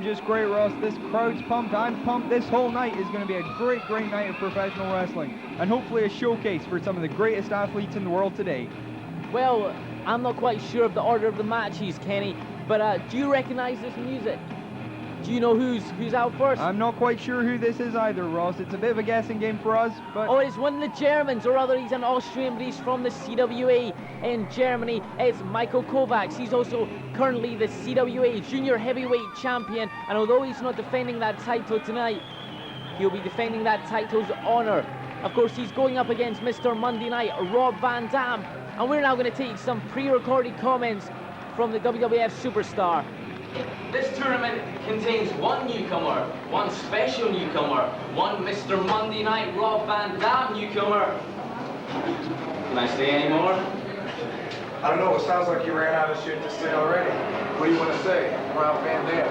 Just great, Ross. This crowd's pumped. I'm pumped. This whole night is going to be a great night of professional wrestling, and hopefully a showcase for some of the greatest athletes in the world today. Well, I'm not quite sure of the order of the matches, Kenny, but do you recognize this music? Do you know who's out first? I'm not quite sure who this is either, Ross. It's a bit of a guessing game for us, but... Oh, it's one of the Germans, or rather he's an Austrian, but he's from the CWA in Germany. It's Michael Kovac. He's also currently the CWA Junior Heavyweight Champion, and although he's not defending that title tonight, he'll be defending that title's honor. Of course, he's going up against Mr. Monday Night, Rob Van Dam, and we're now going to take some pre-recorded comments from the WWF superstar. This tournament contains one newcomer, one special newcomer, one Mr. Monday Night Rob Van Dam newcomer. Can I say any more? I don't know, it sounds like you ran out of shit to say already. What do you want to say, Rob Van Dam?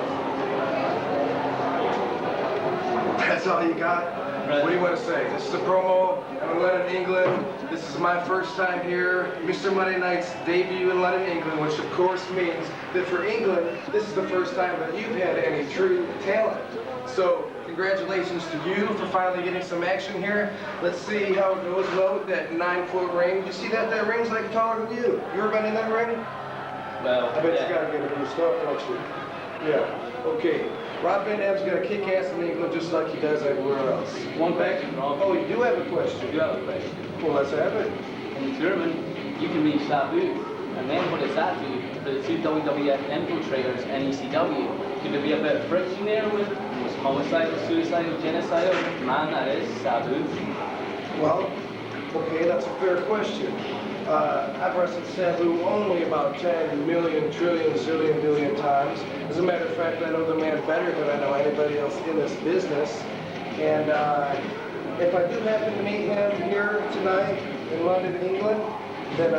That's all you got? Right. What do you want to say? This is a promo. I'm in London, England. This is my first time here. Mr. Monday Night's debut in London, England, which of course means that for England, this is the first time that you've had any true talent. So, congratulations to you for finally getting some action here. Let's see how it goes well with that 9-foot ring. You see that? That ring's like taller than you. You ever been in that ring? Well, I bet you gotta get a new stuff, don't you? Yeah. Okay. Rob Van Dam's got to kick ass in England just like he does everywhere else. One question, Rob. Oh, you do have a question? You have a question. Well, let's have it. In the tournament, you can reach Sabu, and then what does that do for the two WWF infiltrators in ECW? Could there be a bit of friction there with most homicidal, suicidal, genocidal man that is Sabu? Well, okay, that's a fair question. I've wrestled Sabu only about 10 million, trillion, zillion, billion times. As a matter of fact, I know the man better than I know anybody else in this business. And if I do happen to meet him here tonight in London, England, then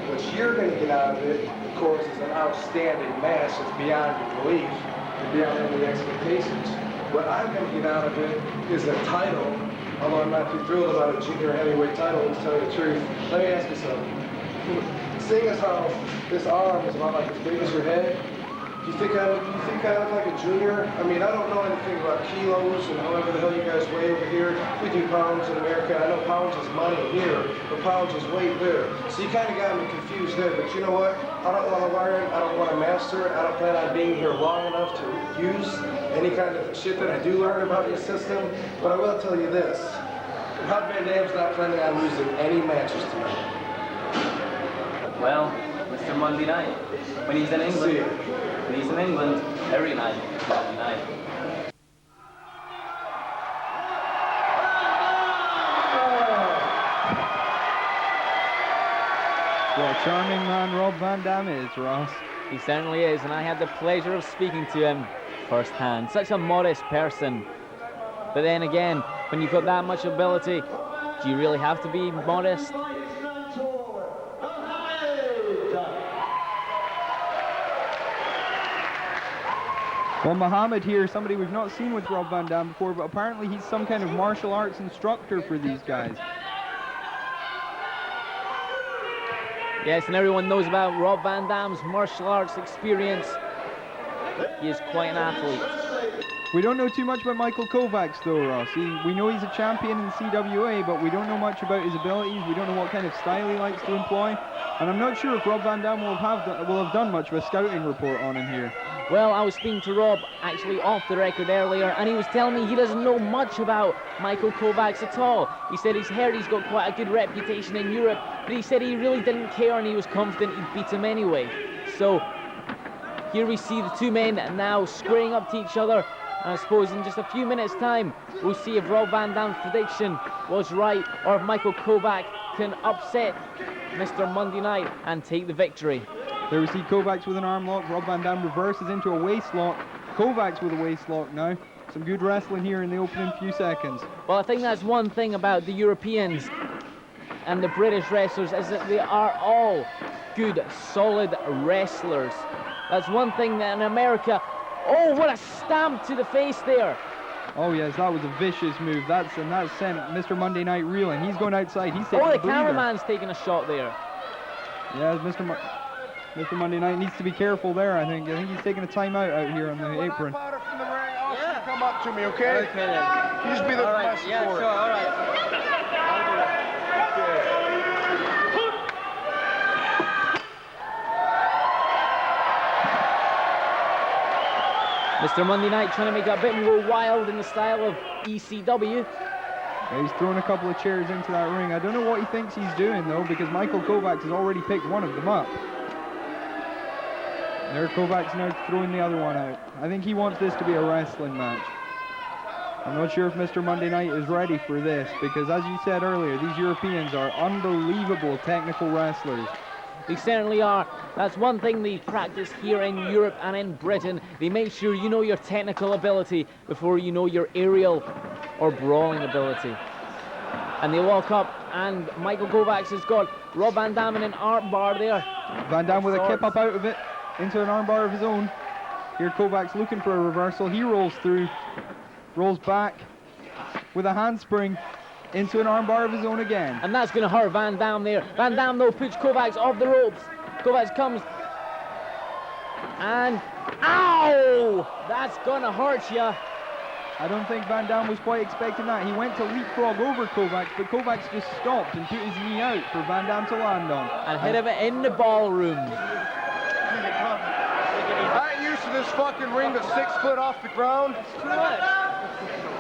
what you're going to get out of it, of course, is an outstanding match. It's beyond your belief and beyond any expectations. What I'm going to get out of it is a title. Although I'm not too thrilled about a junior heavyweight title, to tell you the truth. Let me ask you something. Seeing as how this arm is about like as big as your head, do you think I look like a junior? I mean, I don't know anything about kilos and however the hell you guys weigh over here. We do pounds in America. I know pounds is money here, but pounds is weight there. So you kind of got me confused there. But you know what? I don't want to learn. I don't want to master it. I don't plan on being here long enough to use any kind of shit that I do learn about your system. But I will tell you this. Rob Van Dam's not planning on losing any matches tonight. Well, Mr. Monday Night, when he's in England, every night is Monday night. What a charming man Rob Van Dam is, Ross. He certainly is, and I had the pleasure of speaking to him firsthand. Such a modest person. But then again, when you've got that much ability, do you really have to be modest? Well, Muhammad here, somebody we've not seen with Rob Van Dam before, but apparently he's some kind of martial arts instructor for these guys. Yes, and everyone knows about Rob Van Dam's martial arts experience. He is quite an athlete. We don't know too much about Michael Kovac though, Ross. We know he's a champion in CWA, but we don't know much about his abilities. We don't know what kind of style he likes to employ. And I'm not sure if Rob Van Dam will have done much of a scouting report on him here. Well, I was speaking to Rob actually off the record earlier, and he was telling me he doesn't know much about Michael Kovac at all. He said he's heard he's got quite a good reputation in Europe, but he said he really didn't care and he was confident he'd beat him anyway. So here we see the two men now squaring up to each other. And I suppose in just a few minutes' time, we'll see if Rob Van Dam's prediction was right or if Michael Kovac can upset Mr. Monday Night and take the victory. There we see Kovacs with an arm lock. Rob Van Dam reverses into a waist lock. Kovacs with a waist lock now. Some good wrestling here in the opening few seconds. Well, I think that's one thing about the Europeans and the British wrestlers is that they are all good, solid wrestlers. That's one thing that in America... Oh, what a stamp to the face there. Oh, yes, that was a vicious move. That sent Mr. Monday Night reeling. He's going outside. He's taking the a breather. cameraman's taking a shot there. Yes, Mr. Mr. Monday Night needs to be careful there, I think. I think he's taking a timeout out here on the apron. Come up to me, okay? Okay then. You just be the All right. best Yeah, for sure. it. All right. Mr. Monday Night trying to make it a bit more wild in the style of ECW. Yeah, he's throwing a couple of chairs into that ring. I don't know what he thinks he's doing, though, because Michael Kovac has already picked one of them up. There, Kovac's now throwing the other one out. I think he wants this to be a wrestling match. I'm not sure if Mr. Monday Night is ready for this, because as you said earlier, these Europeans are unbelievable technical wrestlers. They certainly are. That's one thing they practice here in Europe and in Britain. They make sure you know your technical ability before you know your aerial or brawling ability. And they walk up, and Michael Kovac has got Rob Van Dam in an arm bar there. Van Dam with a kip up out of it, into an armbar of his own. Here Kovac's looking for a reversal. He rolls through, rolls back with a handspring into an armbar of his own again. And that's going to hurt Van Dam there. Van Dam, though, puts Kovac off the ropes. Kovac comes. And, ow! That's going to hurt you. I don't think Van Dam was quite expecting that. He went to leapfrog over Kovac, but Kovac just stopped and put his knee out for Van Dam to land on. And hit him in the ballroom. I ain't used to this fucking ring that's 6 foot off the ground. It's too much.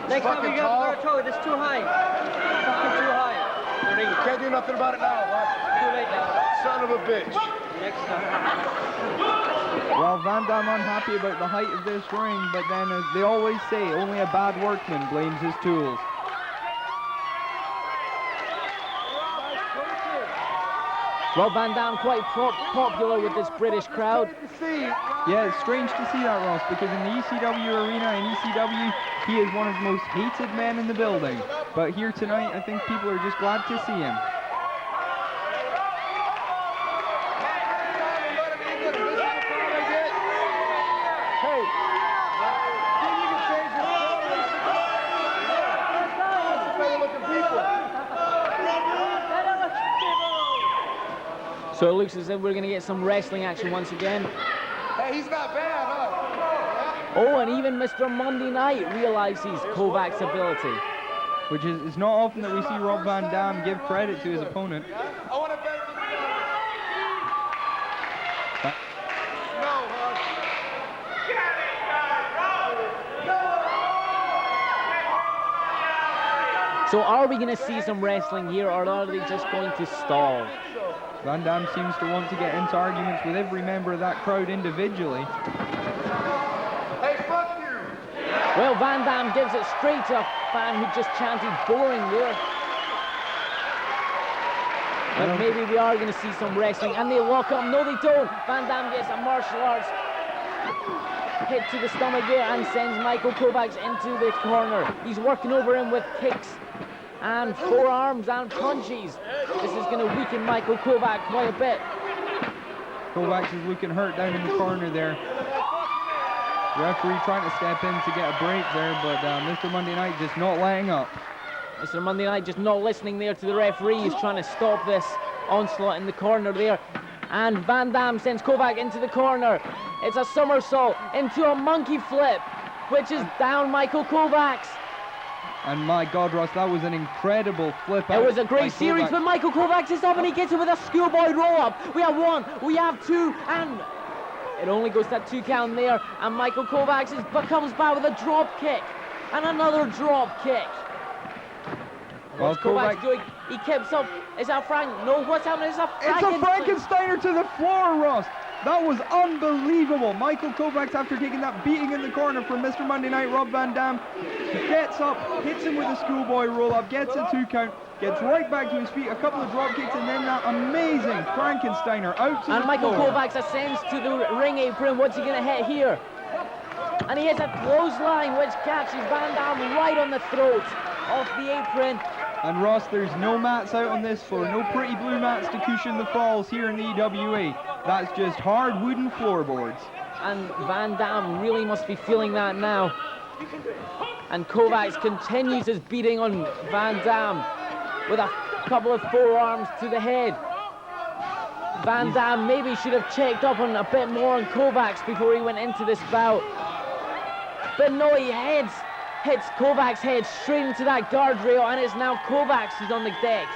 Next time we fucking get tall. up there, it's too high. Fucking too high. The ring. Can't do nothing about it now, what? Too late now. Son of a bitch. Next time. Well, Van Dam unhappy about the height of this ring, but then as they always say, only a bad workman blames his tools. Rob Van Dam quite popular with this British crowd. Yeah, it's strange to see that, Ross, because in the ECW arena, in ECW, he is one of the most hated men in the building. But here tonight, I think people are just glad to see him. So it looks as if we're going to get some wrestling action once again. Hey, he's not bad, huh? Oh, and even Mr. Monday Night realizes Kovac's ability. Which is, it's not often that we see Rob Van Dam give credit to his opponent. I want to bet no, So are we going to see some wrestling here, or are they just going to stall? Van Dam seems to want to get into arguments with every member of that crowd individually. Hey, fuck you! Well, Van Dam gives it straight to a fan who just chanted boring there. But maybe we are going to see some wrestling, and they walk up. No, they don't. Van Dam gets a martial arts hit to the stomach there and sends Michael Kovac into the corner. He's working over him with kicks and forearms and punches. This is going to weaken Michael Kovac quite a bit. Kovac is looking hurt down in the corner there. Referee trying to step in to get a break there, but Mr. Monday Night just not letting up. Mr. Monday Night just not listening there to the referee. He's trying to stop this onslaught in the corner there. And Van Dam sends Kovac into the corner. It's a somersault into a monkey flip, which is down Michael Kovac. And my God, Ross, that was an incredible flip. It was a great series, but Michael Kovac is up and he gets it with a schoolboy roll-up. We have one, we have two, and it only goes that 2 count there. And Michael Kovac comes back with a drop kick and another drop kick. Well, What's Kovac doing? He keeps up. Is that Frank? No, what's happening? It's a Frankensteiner to the floor, Ross. That was unbelievable. Michael Kovac, after taking that beating in the corner from Mr. Monday Night, Rob Van Dam, gets up, hits him with a schoolboy roll-up, gets a 2 count, gets right back to his feet, a couple of drop kicks, and then that amazing Frankensteiner out to the floor. And Michael Kovac ascends to the ring apron. What's he going to hit here? And he hits a clothesline, which catches Van Dam right on the throat off the apron. And Ross, there's no mats out on this floor, no pretty blue mats to cushion the falls here in the EWA. That's just hard wooden floorboards. And Van Dam really must be feeling that now. And Kovac continues his beating on Van Dam with a couple of forearms to the head. Van Damme maybe should have checked up on a bit more on Kovacs before he went into this bout. But no, he hits Kovac's head straight into that guardrail, and it's now Kovacs who's on the deck.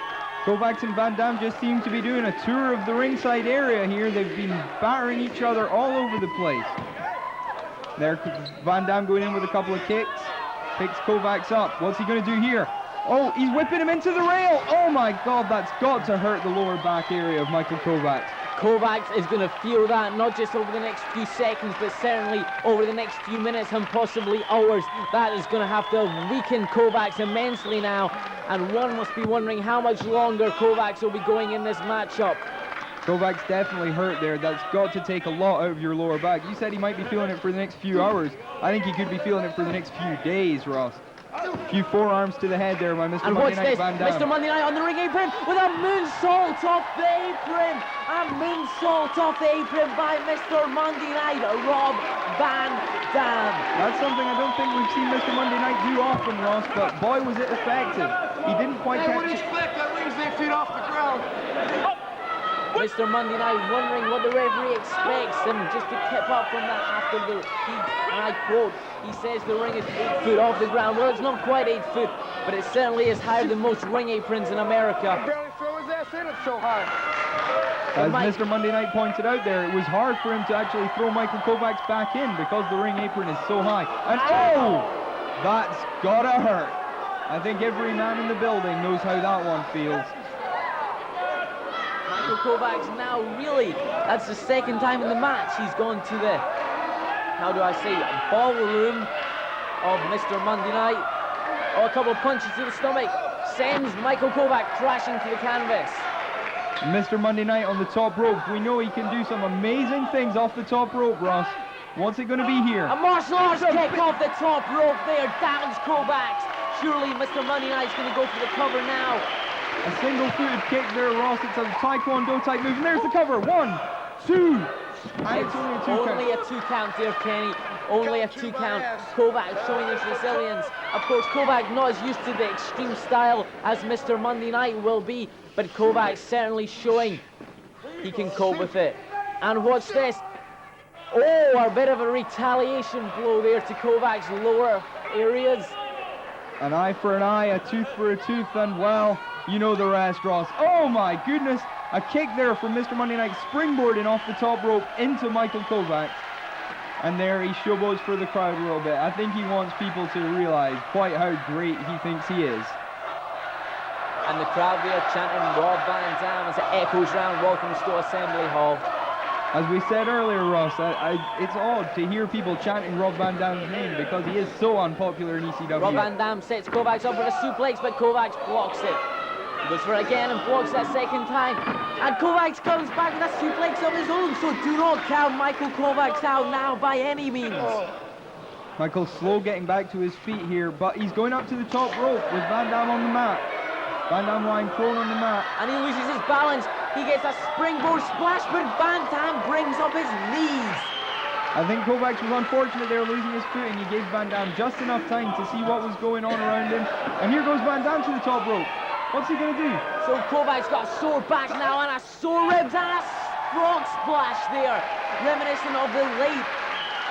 Kovacs and Van Damme just seem to be doing a tour of the ringside area here. They've been battering each other all over the place. There, Van Damme going in with a couple of kicks. Picks Kovacs up. What's he going to do here? Oh, he's whipping him into the rail. Oh my God, that's got to hurt the lower back area of Michael Kovacs. Kovacs is going to feel that not just over the next few seconds, but certainly over the next few minutes and possibly hours. That is going to have to weaken Kovacs immensely now, and one must be wondering how much longer Kovacs will be going in this matchup. Kovacs definitely hurt there. That's got to take a lot out of your lower back. You said he might be feeling it for the next few hours. I think he could be feeling it for the next few days, Ross. A few forearms to the head there by Mr. And Monday watch Night this, Van Damme. Mr. Monday Night on the ring apron with a moonsault off the apron. A moonsault off the apron by Mr. Monday Night, Rob Van Dam. That's something I don't think we've seen Mr. Monday Night do often, Ross, but boy was it effective. He didn't quite catch it. That leaves their feet off the ground. Mr. Monday Night wondering what the referee expects him just to keep up from that after the heat. And I quote, he says the ring is 8 foot off the ground. Well, it's not quite 8 foot, but it certainly is higher than most ring aprons in America. Barely throw his ass in, it's so high. As Mr. Monday Night pointed out there, it was hard for him to actually throw Michael Kovacs back in because the ring apron is so high. And oh, that's gotta hurt. I think every man in the building knows how that one feels. Michael Kovacs now really, that's the second time in the match he's gone to the, how do I say, ballroom of Mr. Monday Night. Oh, a couple of punches to the stomach sends Michael Kovac crashing to the canvas. Mr. Monday Night on the top rope. We know he can do some amazing things off the top rope, Ross. What's it going to be here? A martial arts kick off the top rope there, downs Kovacs. Surely Mr. Monday Night's going to go for the cover now. A single-footed kick there, Ross. It's a Taekwondo type move. And there's the cover. 1, 2. And it's only a 2 count. Only a 2 count there, Kenny. Only a 2 count. Kovac showing his resilience. Of course, Kovac not as used to the extreme style as Mr. Monday Night will be, but Kovac certainly showing he can cope with it. And watch this. Oh, a bit of a retaliation blow there to Kovac's lower areas. An eye for an eye, a tooth for a tooth, and well, you know the rest, Ross. Oh my goodness, a kick there from Mr. Monday Night, springboarding off the top rope into Michael Kovac. And there he showboats for the crowd a little bit. I think he wants people to realize quite how great he thinks he is. And the crowd there chanting Rob Van Dam as it echoes round Walthamstow Assembly Hall. As we said earlier, Ross, it's odd to hear people chanting Rob Van Dam's name because he is so unpopular in ECW. Rob Van Dam sets Kovacs up for a suplex, but Kovacs blocks it. He goes for it again and blocks that second time. And Kovacs comes back with a suplex of his own, so do not count Michael Kovacs out now by any means. Michael's slow getting back to his feet here, but he's going up to the top rope with Van Dam on the mat. Van Dam lying prone on the mat. And he loses his balance. He gets a springboard splash, but Van Dam brings up his knees. I think Kovacs was unfortunate there losing his foot, and he gave Van Dam just enough time to see what was going on around him. And here goes Van Dam to the top rope. What's he going to do? So Kovac's got a sore back now and a sore ribs and a frog splash there. Reminiscent of the late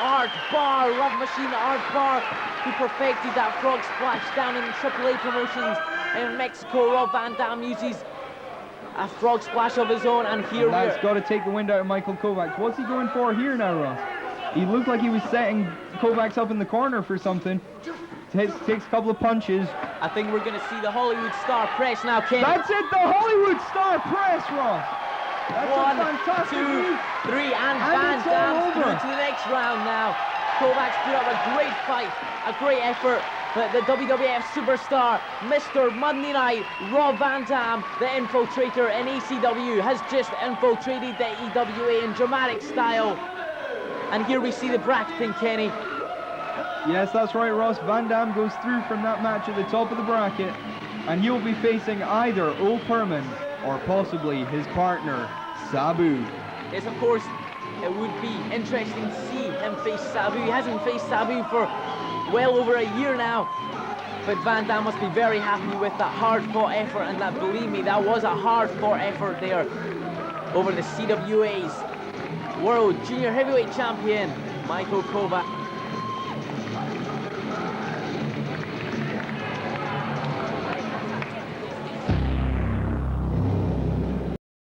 Art Barr, Love Machine Art Barr, who perfected that frog splash down in AAA promotions in Mexico. Rob Van Dam uses a frog splash of his own, and here that's got to take the wind out of Michael Kovacs. What's he going for here now, Ross? He looked like he was setting Kovacs up in the corner for something. Takes a couple of punches. I think we're going to see the Hollywood Star Press now, Ken. That's it, the Hollywood Star Press, Ross. That's 1, a fantastic 2, move. 3, and Van Dam's through to the next round now. Kovacs put up a great fight, a great effort, but the WWF superstar, Mr. Monday Night, Rob Van Dam, the infiltrator in ECW, has just infiltrated the EWA in dramatic style. And here we see the bracketing, Kenny. Yes, that's right, Ross. Van Dam goes through from that match at the top of the bracket, and he'll be facing either Ole Perman or possibly his partner, Sabu. Yes, of course, it would be interesting to see him face Sabu. He hasn't faced Sabu for well over a year now. But Van Dam must be very happy with that hard-fought effort, and that, believe me, that was a hard-fought effort there. over the CWA's World Junior Heavyweight Champion, Michael Kovac.